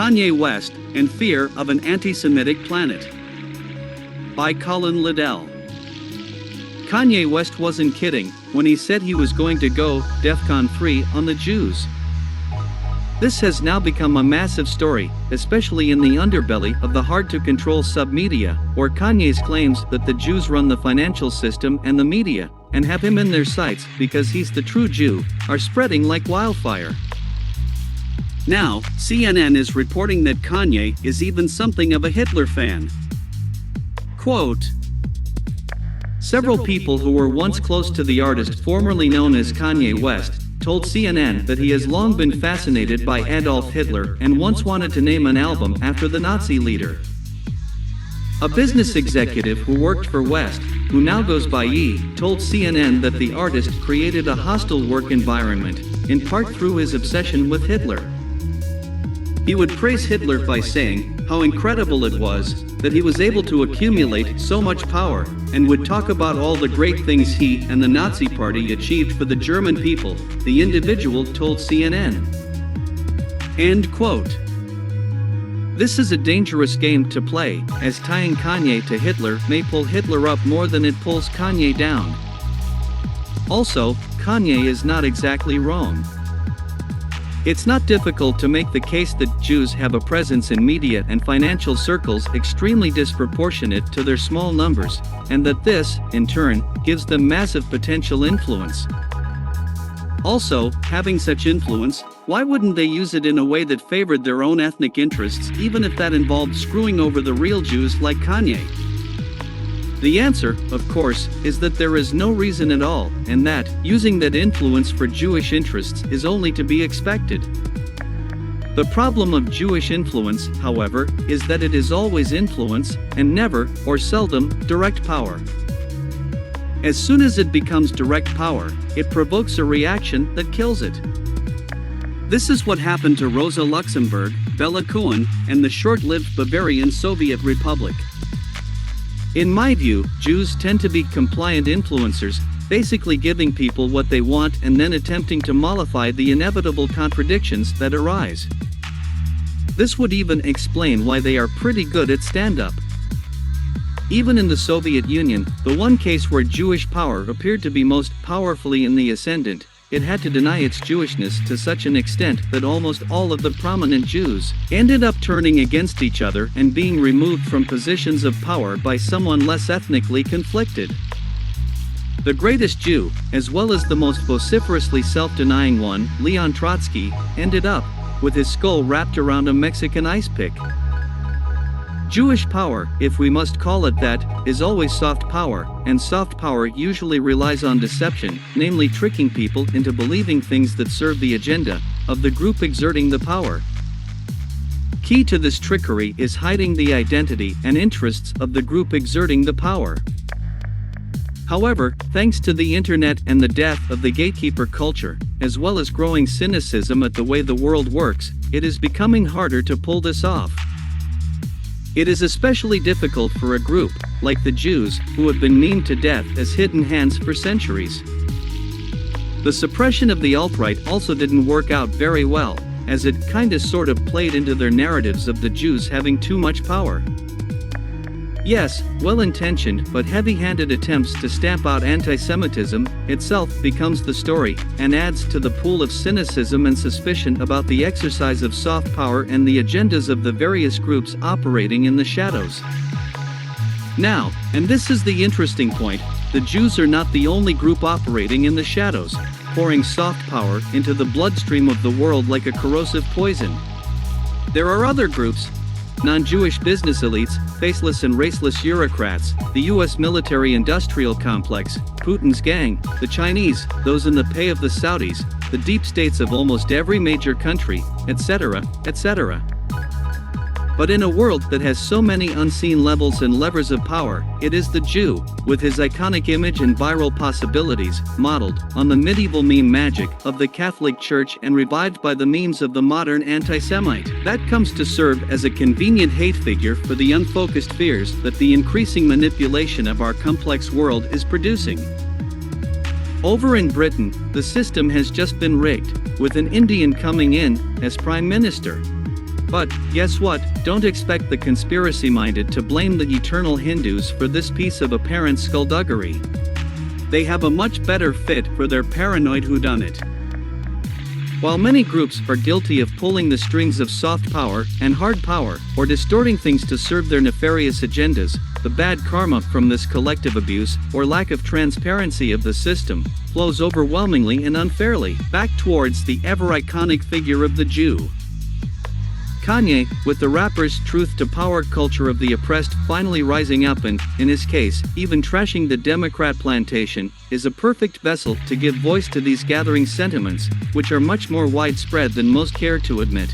Kanye West, and Fear of an Antisemitic Planet. By Colin Liddell. Kanye West wasn't kidding when he said he was going to go DEFCON 3 on the Jews. This has now become a massive story, especially in the underbelly of the hard-to-control sub-media, where Kanye's claims that the Jews run the financial system and the media, and have him in their sights because he's the true Jew, are spreading like wildfire. Now, CNN is reporting that Kanye is even something of a Hitler fan. Quote, "Several people who were once close to the artist formerly known as Kanye West told CNN that he has long been fascinated by Adolf Hitler and once wanted to name an album after the Nazi leader. A business executive who worked for West, who now goes by E, told CNN that the artist created a hostile work environment, in part through his obsession with Hitler. He would praise Hitler by saying how incredible it was that he was able to accumulate so much power, and would talk about all the great things he and the Nazi Party achieved for the German people," the individual told CNN. End quote. This is a dangerous game to play, as tying Kanye to Hitler may pull Hitler up more than it pulls Kanye down. Also, Kanye is not exactly wrong. It's not difficult to make the case that Jews have a presence in media and financial circles extremely disproportionate to their small numbers, and that this, in turn, gives them massive potential influence. Also, having such influence, why wouldn't they use it in a way that favored their own ethnic interests, even if that involved screwing over the real Jews like Kanye? The answer, of course, is that there is no reason at all, and that using that influence for Jewish interests is only to be expected. The problem of Jewish influence, however, is that it is always influence, and never, or seldom, direct power. As soon as it becomes direct power, it provokes a reaction that kills it. This is what happened to Rosa Luxemburg, Bela Kun, and the short-lived Bavarian Soviet Republic. In my view, Jews tend to be compliant influencers, basically giving people what they want and then attempting to mollify the inevitable contradictions that arise. This would even explain why they are pretty good at stand-up. Even in the Soviet Union, the one case where Jewish power appeared to be most powerfully in the ascendant, it had to deny its Jewishness to such an extent that almost all of the prominent Jews ended up turning against each other and being removed from positions of power by someone less ethnically conflicted. The greatest Jew, as well as the most vociferously self-denying one, Leon Trotsky, ended up with his skull wrapped around a Mexican ice pick. Jewish power, if we must call it that, is always soft power, and soft power usually relies on deception, namely tricking people into believing things that serve the agenda of the group exerting the power. Key to this trickery is hiding the identity and interests of the group exerting the power. However, thanks to the internet and the death of the gatekeeper culture, as well as growing cynicism at the way the world works, it is becoming harder to pull this off. It is especially difficult for a group, like the Jews, who have been memed to death as hidden hands for centuries. The suppression of the alt-right also didn't work out very well, as it kinda sorta played into their narratives of the Jews having too much power. Yes, well-intentioned but heavy-handed attempts to stamp out anti-Semitism itself becomes the story, and adds to the pool of cynicism and suspicion about the exercise of soft power and the agendas of the various groups operating in the shadows. Now, and this is the interesting point, the Jews are not the only group operating in the shadows, pouring soft power into the bloodstream of the world like a corrosive poison. There are other groups, non-Jewish business elites, faceless and raceless bureaucrats, the US military-industrial complex, Putin's gang, the Chinese, those in the pay of the Saudis, the deep states of almost every major country, etc., etc. But in a world that has so many unseen levels and levers of power, it is the Jew, with his iconic image and viral possibilities, modeled on the medieval meme magic of the Catholic Church and revived by the memes of the modern anti-Semite, that comes to serve as a convenient hate figure for the unfocused fears that the increasing manipulation of our complex world is producing. Over in Britain, the system has just been rigged, with an Indian coming in as Prime Minister. But, guess what, don't expect the conspiracy-minded to blame the eternal Hindus for this piece of apparent skullduggery. They have a much better fit for their paranoid whodunit. While many groups are guilty of pulling the strings of soft power and hard power, or distorting things to serve their nefarious agendas, the bad karma from this collective abuse, or lack of transparency of the system, flows overwhelmingly and unfairly back towards the ever-iconic figure of the Jew. Kanye, with the rapper's truth-to-power culture of the oppressed finally rising up and, in his case, even trashing the Democrat plantation, is a perfect vessel to give voice to these gathering sentiments, which are much more widespread than most care to admit.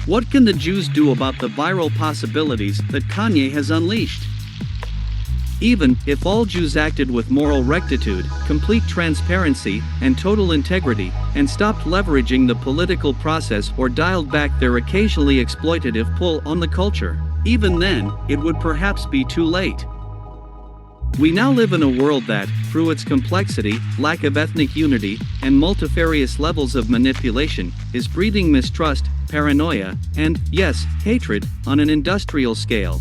What can the Jews do about the viral possibilities that Kanye has unleashed? Even if all Jews acted with moral rectitude, complete transparency, and total integrity, and stopped leveraging the political process or dialed back their occasionally exploitative pull on the culture, even then, it would perhaps be too late. We now live in a world that, through its complexity, lack of ethnic unity, and multifarious levels of manipulation, is breeding mistrust, paranoia, and, yes, hatred, on an industrial scale.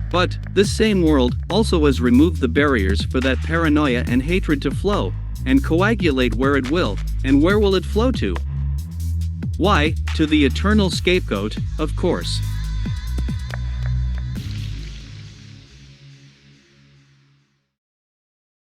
But, this same world also has removed the barriers for that paranoia and hatred to flow, and coagulate where it will, and where will it flow to? Why, to the eternal scapegoat, of course.